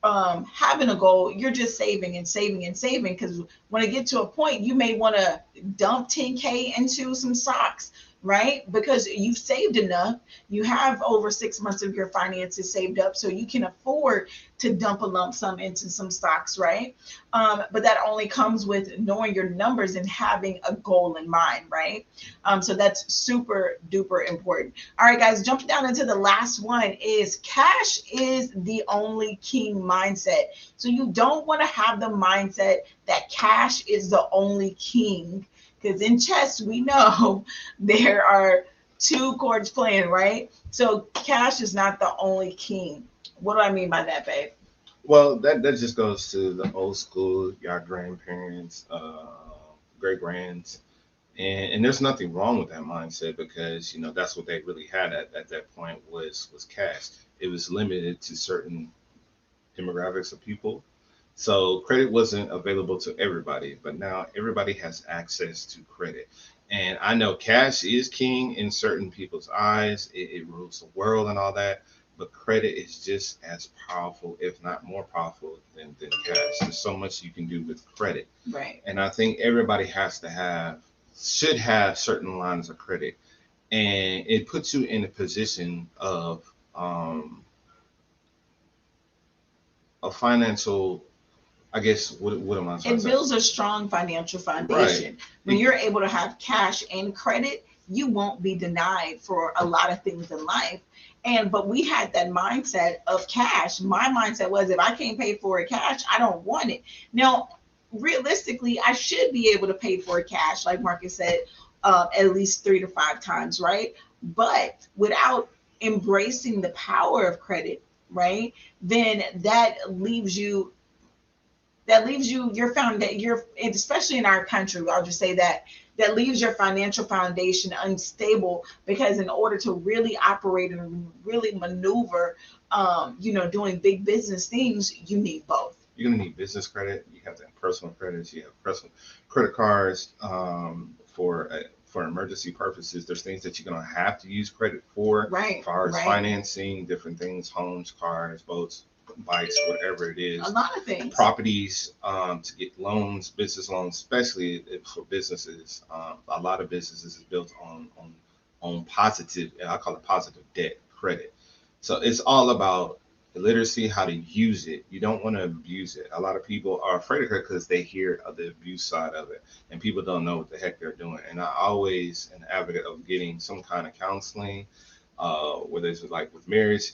having a goal, you're just saving and saving and saving, because when it gets to a point, you may want to dump 10K into some stocks, right? Because you've saved enough. You have over 6 months of your finances saved up, so you can afford to dump a lump sum into some stocks, right? But that only comes with knowing your numbers and having a goal in mind, right? So that's super duper important. All right, guys, jumping down into the last one is cash is the only king mindset. So you don't want to have the mindset that cash is the only king, because in chess, we know there are 2 chords playing, right? So cash is not the only king. What do I mean by that, babe? Well, that just goes to the old school, your grandparents, great grands, and there's nothing wrong with that mindset, because that's what they really had at that point was cash. It was limited to certain demographics of people. So credit wasn't available to everybody, but now everybody has access to credit. And I know cash is king in certain people's eyes. It rules the world and all that. But credit is just as powerful, if not more powerful than cash. There's so much you can do with credit. Right. And I think everybody should have certain lines of credit. And it puts you in a position of a financial, I guess, what am I trying to say? It builds a strong financial foundation. Right. When you're able to have cash and credit, you won't be denied for a lot of things in life. But we had that mindset of cash. My mindset was, if I can't pay for it cash, I don't want it. Now, realistically, I should be able to pay for it cash, like Marcus said, at least 3 to 5 times, right? But without embracing the power of credit, right, then that leaves you especially in our country, I'll just say that leaves your financial foundation unstable, because in order to really operate and really maneuver, doing big business things, you need both. You're going to need business credit. You have to have personal credits. You have personal credit cards for emergency purposes. There's things that you're going to have to use credit for, right? As far as financing, different things, homes, cars, boats, bikes, whatever it is. A lot of things. Properties, to get loans, business loans, especially for businesses. A lot of businesses is built on positive, I call it positive debt credit. So it's all about literacy, how to use it. You don't want to abuse it. A lot of people are afraid of it because they hear of the abuse side of it, and people don't know what the heck they're doing. And I always an advocate of getting some kind of counseling, whether it's like with marriage,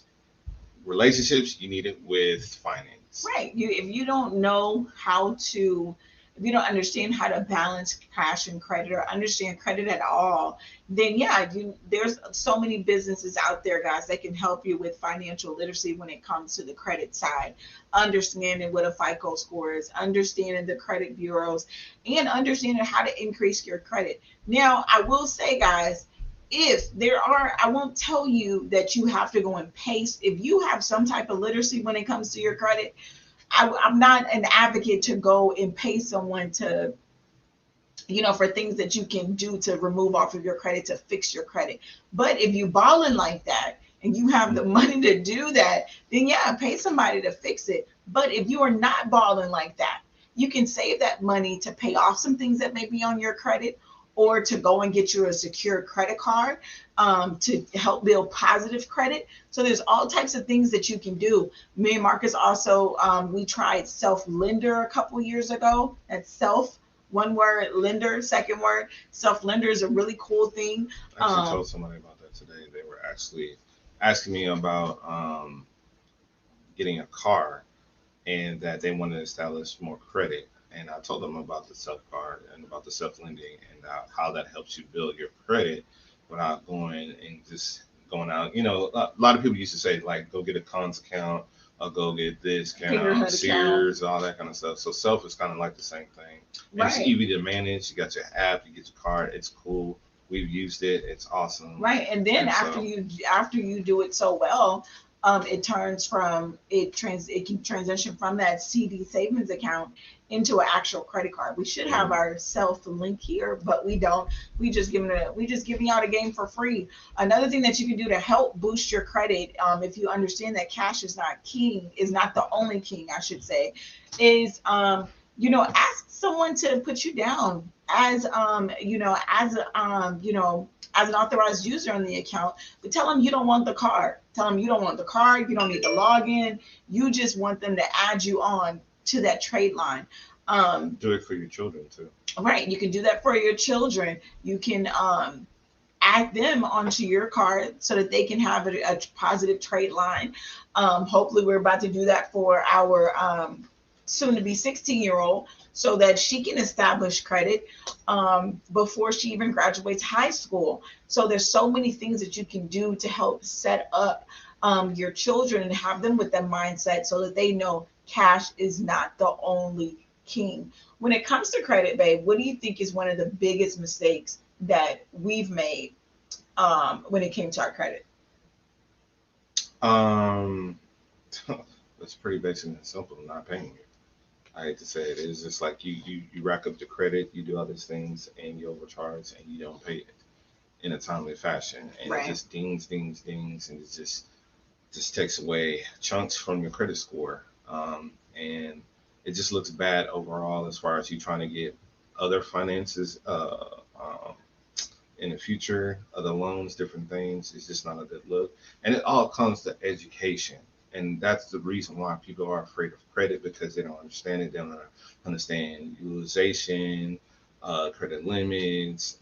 relationships, you need it with finance. Right. If you don't know how to, if you don't understand how to balance cash and credit or understand credit at all, then yeah, there's so many businesses out there, guys, that can help you with financial literacy when it comes to the credit side, understanding what a FICO score is, understanding the credit bureaus, and understanding how to increase your credit. Now, I will say, guys, I won't tell you that you have to go and pay. If you have some type of literacy when it comes to your credit, I'm not an advocate to go and pay someone to, for things that you can do to remove off of your credit, to fix your credit. But if you balling like that and you have the money to do that, then yeah, pay somebody to fix it. But if you are not balling like that, you can save that money to pay off some things that may be on your credit, or to go and get you a secure credit card to help build positive credit. So there's all types of things that you can do. Me and Marcus also, we tried self-lender a couple years ago. That's self, one word, lender, second word. Self-lender is a really cool thing. I actually told somebody about that today. They were actually asking me about getting a car, and that they wanted to establish more credit. And I told them about the self-card and about the self-lending and how that helps you build your credit without going out. A lot of people used to say, like, go get a cons account or go get this kind of Sears, all that kind of stuff. So self is kind of like the same thing. Right. It's easy to manage. You got your app, you get your card. It's cool. We've used it. It's awesome. Right. And then after you do it so well, it can transition from that CD savings account into an actual credit card. We should have our self link here, but we don't. We just giving out a game for free. Another thing that you can do to help boost your credit, if you understand that cash is not the only king, I should say, is ask someone to put you down as an authorized user on the account, but tell them you don't want the card. Tell them you don't want the card. You don't need to log in. You just want them to add you on to that trade line. Do it for your children too. Right. You can do that for your children. You can add them onto your card so that they can have a positive trade line. Hopefully we're about to do that for our soon to be 16-year-old, so that she can establish credit before she even graduates high school. So there's so many things that you can do to help set up your children and have them with that mindset so that they know cash is not the only king. When it comes to credit, babe, what do you think is one of the biggest mistakes that we've made when it came to our credit? It's pretty basic and simple, not paying it. I hate to say it. It's just like you rack up the credit, you do all these things, and you overcharge, and you don't pay it in a timely fashion, and It just dings, and it just takes away chunks from your credit score, and it just looks bad overall as far as you trying to get other finances in the future, other loans, different things. It's just not a good look, and it all comes to education. And that's the reason why people are afraid of credit, because they don't understand it. They don't understand utilization, credit limits,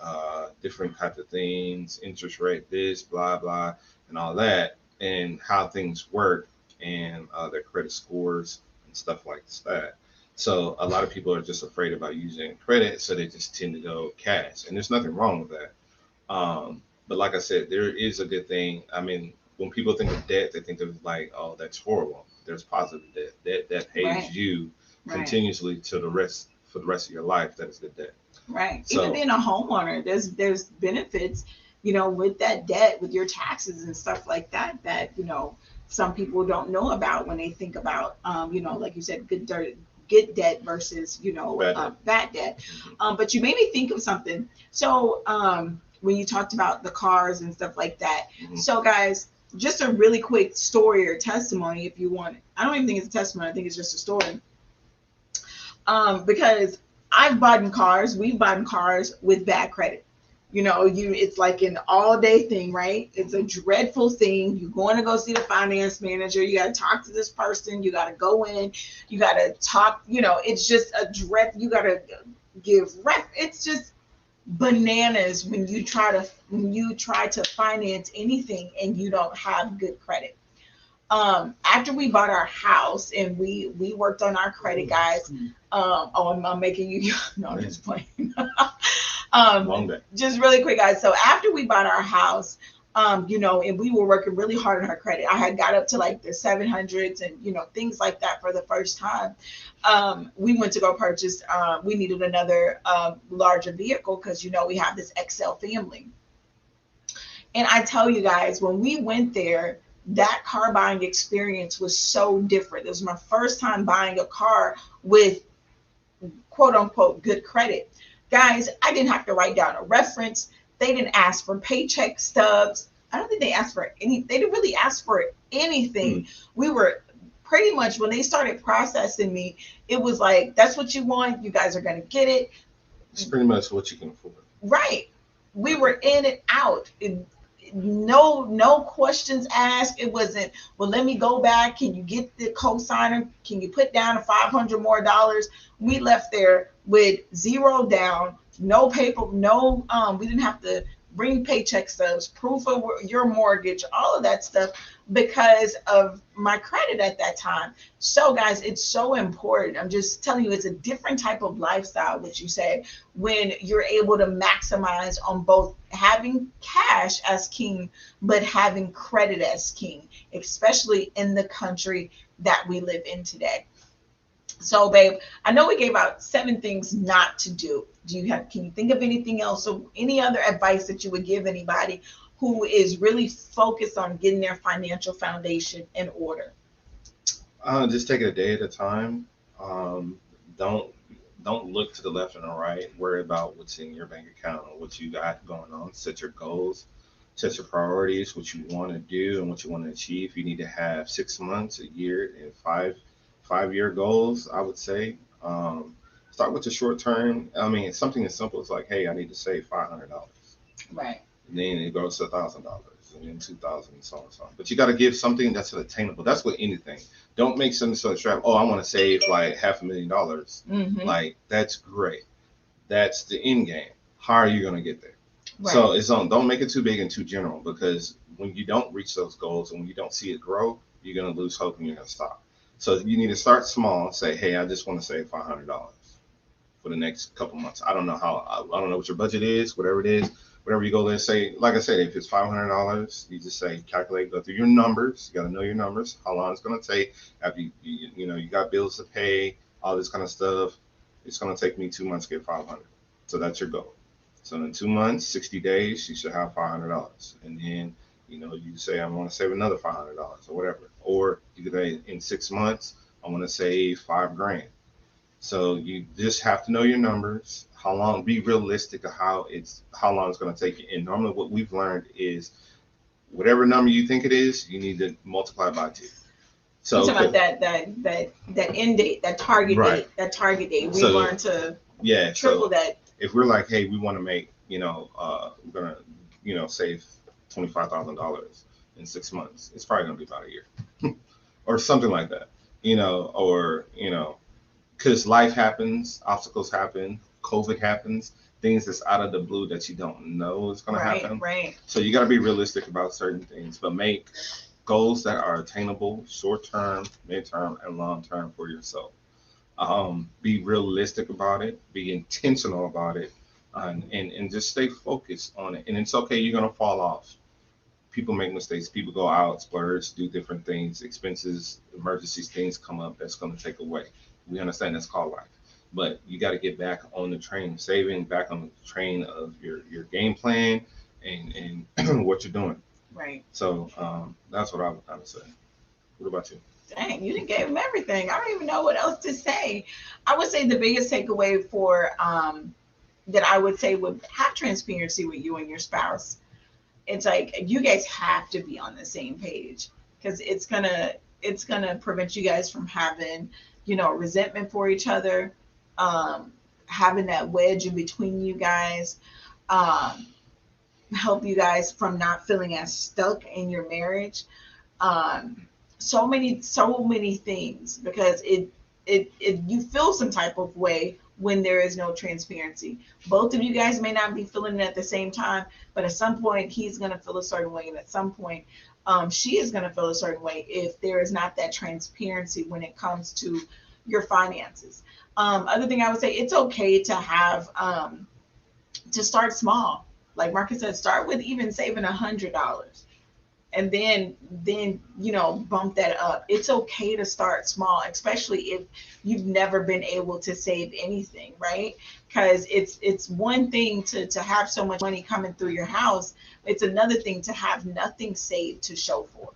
different types of things, interest rate, this, blah, blah, and all that, and how things work, and their credit scores and stuff like that. So a lot of people are just afraid about using credit, so they just tend to go cash. And there's nothing wrong with that. But like I said, there is a good thing. I mean, when people think of debt, they think of like, oh, that's horrible. There's positive debt that pays you continuously for the rest of your life. That is good debt. Right. So, even being a homeowner, there's benefits, with that debt, with your taxes and stuff like that, some people don't know about when they think about, like you said, good debt versus, bad debt. But you made me think of something. So when you talked about the cars and stuff like that. So guys, just a really quick story or testimony if you want it. I don't even think it's a testimony. I think it's just a story. Because we've bought cars with bad credit. It's like an all-day thing, right? It's a dreadful thing. You're going to go see the finance manager. You got to talk to this person. You got to go in. You got to talk. It's just a you got to give it's just bananas when you try to finance anything and you don't have good credit. After we bought our house and we worked on our credit, guys. I'm making you no, I'm just playing. Just really quick, guys. So after we bought our house, and we were working really hard on our credit. I had got up to like the 700s and things like that for the first time. We went to go purchase. We needed another larger vehicle because we have this XL family. And I tell you guys, when we went there, that car buying experience was so different. It was my first time buying a car with quote unquote good credit. Guys, I didn't have to write down a reference. They didn't ask for paycheck stubs. I don't think they asked for any. They didn't really ask for anything. We were pretty much, when they started processing me, it was like, that's what you want. You guys are going to get it. It's pretty much what you can afford. Right. We were in and out. No questions asked. It wasn't, well, let me go back. Can you get the co-signer? Can you put down $500 more? We left there with zero down, no paper, we didn't have to bring paycheck stubs, proof of your mortgage, all of that stuff because of my credit at that time. So guys, it's so important. I'm just telling you, it's a different type of lifestyle, which you said, when you're able to maximize on both having cash as king, but having credit as king, especially in the country that we live in today. So babe, I know we gave out 7 things not to do. Can you think of anything else or any other advice that you would give anybody who is really focused on getting their financial foundation in order? Just take it a day at a time. Don't look to the left and the right. Worry about what's in your bank account or what you got going on. Set your goals, set your priorities, what you want to do and what you want to achieve. You need to have 6 months, a year, and 5-year goals, I would say. Start with the short term. I mean, it's something as simple as like, hey, I need to save $500. Right. And then it goes to $1,000 and then $2,000 and so on and so on. But you got to give something that's attainable. That's with anything. Don't make something so extravagant. Oh, I want to save like $500,000. Like, that's great. That's the end game. How are you going to get there? Right. So don't make it too big and too general, because when you don't reach those goals and when you don't see it grow, you're going to lose hope and you're going to stop. So you need to start small. Say, hey, I just want to save $500 for the next couple months. I don't know what your budget is, whatever it is, whatever you go there. Say, like I said, if it's $500, you just say, calculate, go through your numbers. You got to know your numbers, how long it's going to take. After you got bills to pay, all this kind of stuff. It's going to take me 2 months to get $500. So that's your goal. So in 2 months, 60 days, you should have $500. And then, you say, I want to save another $500 or whatever. Or you could say, in 6 months, I want to save $5,000. So you just have to know your numbers, how long, be realistic of how long it's going to take you. And normally what we've learned is whatever number you think it is, you need to multiply by 2. So you're talking about that end date, that target date, we learned to triple that. If we're like, hey, we want to make, we're going to, save $25,000 in 6 months, it's probably going to be about a year or something like that, because life happens, obstacles happen, COVID happens, things that's out of the blue that you don't know is going to happen. Right. So you got to be realistic about certain things, but make goals that are attainable, short-term, mid-term, and long-term for yourself. Be realistic about it, be intentional about it, and just stay focused on it. And it's okay, you're going to fall off. People make mistakes. People go out, splurge, do different things, expenses, emergencies, things come up that's going to take away. We understand that's called life. But you got to get back on the train of saving, back on the train of your game plan and what you're doing. Right. So that's what I would say. What about you? Dang, you didn't give him everything. I don't even know what else to say. I would say the biggest takeaway for that I would say would have transparency with you and your spouse. it's like you guys have to be on the same page, because it's gonna prevent you guys from having, resentment for each other, having that wedge in between you guys, help you guys from not feeling as stuck in your marriage. So many things, because it you feel some type of way when there is no transparency. Both of you guys may not be feeling it at the same time, but at some point he's going to feel a certain way, and at some point she is going to feel a certain way if there is not that transparency when it comes to your finances. Other thing I would say, it's okay to have to start small. Like Marcus said, start with even saving $100. And then bump that up. It's okay to start small, especially if you've never been able to save anything, right? Because it's one thing to have so much money coming through your house. It's another thing to have nothing saved to show for.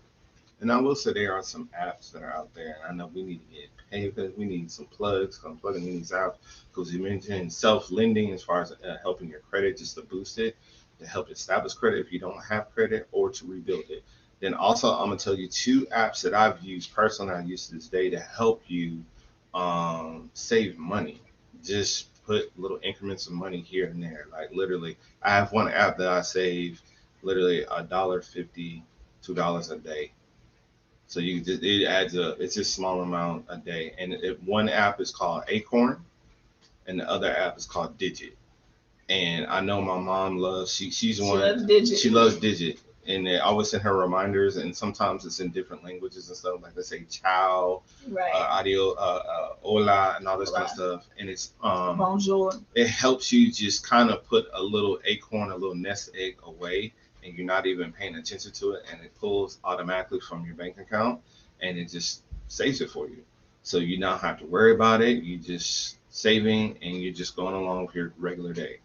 And I will say there are some apps that are out there, and I know we need to get paid because we need some plugs. I'm plugging these out because you mentioned self-lending as far as helping your credit, just to boost it, to help establish credit if you don't have credit, or to rebuild it. Then also, I'm gonna tell you 2 apps that I've used personally, I use to this day, to help you save money. Just put little increments of money here and there. Like literally, I have one app that I save literally $1.50, $2 a day. So it adds up. It's just a small amount a day. And one app is called Acorn, and the other app is called Digit. And I know my mom loves, she loves Digit, and they always send her reminders, and sometimes it's in different languages and stuff, like they say ciao, right, adios, hola, and all this kind of stuff. And it's bonjour. It helps you just kind of put a little acorn, a little nest egg away, and you're not even paying attention to it, and it pulls automatically from your bank account, and it just saves it for you. So you don't have to worry about it. You just saving, and you're just going along with your regular day.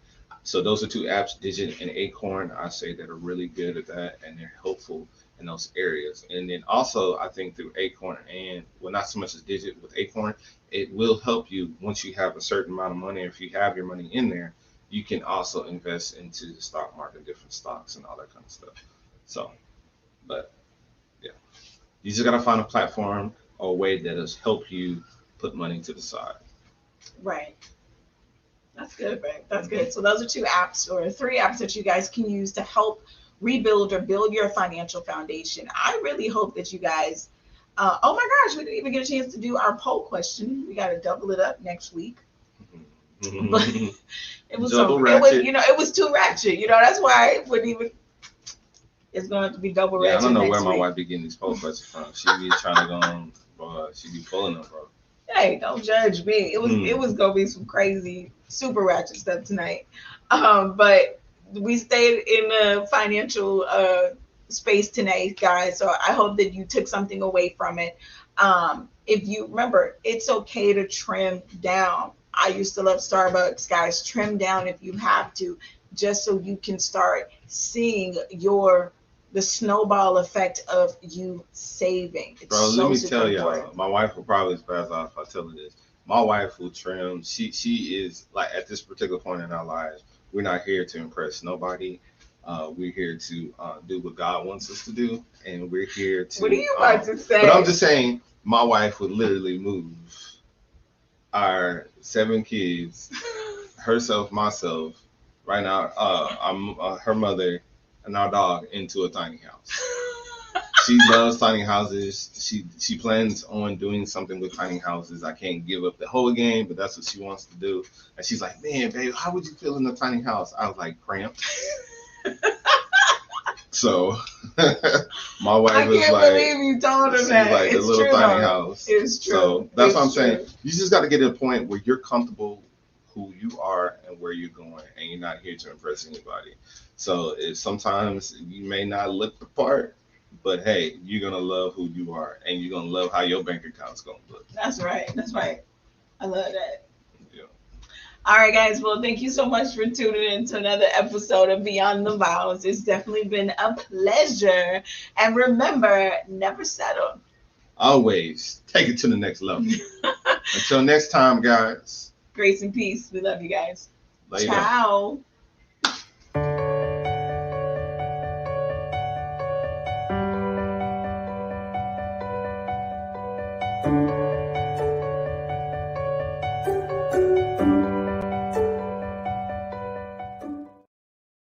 So those are 2 apps, Digit and Acorn. I say that are really good at that, and they're helpful in those areas. And then also, I think through Acorn, and well, not so much as Digit, with Acorn, it will help you once you have a certain amount of money. If you have your money in there, you can also invest into the stock market, different stocks, and all that kind of stuff. So, but yeah, you just gotta find a platform or a way that has helped you put money to the side. Right. That's good, right? That's good. So those are 2 apps or 3 apps that you guys can use to help rebuild or build your financial foundation. I really hope that you guys, oh my gosh, we didn't even get a chance to do our poll question. We got to double it up next week. But it was it was too ratchet. That's why it wouldn't even. It's going to have to be double ratchet. I don't know where my wife be getting these poll questions from. She be trying to go on, bro. She be pulling them, bro. Hey, don't judge me. It was gonna be some crazy, super ratchet stuff tonight. But we stayed in the financial space tonight, guys. So I hope that you took something away from it. If you remember, it's okay to trim down. I used to love Starbucks, guys. Trim down if you have to, just so you can start seeing the snowball effect of you saving. It's Bro, let me tell y'all, my wife will probably spaz off if I tell her this. My wife will trim. She is, like, at this particular point in our lives, we're not here to impress nobody. We're here to do what God wants us to do, and we're here to. What are you about to say? But I'm just saying, my wife would literally move our 7 kids, herself, myself, right now, I'm her mother, and our dog into a tiny house. She loves tiny houses. She plans on doing something with tiny houses. I can't give up the whole game, but that's what she wants to do. And she's like, man, babe, how would you feel in a tiny house? I was like, cramped. So my wife was like, I can't believe you told her that. Like it's a little true, tiny house. It's true. So that's what I'm saying. You just got to get to a point where you're comfortable who you are and where you're going, and you're not here to impress anybody. So sometimes you may not look the part, but hey, you're gonna love who you are, and you're gonna love how your bank account's gonna look. That's right. That's right. I love that. Yeah. All right, guys. Well, thank you so much for tuning in to another episode of Beyond the Vowz. It's definitely been a pleasure. And remember, never settle. Always take it to the next level. Until next time, guys. Grace and peace. We love you guys. Later. Ciao.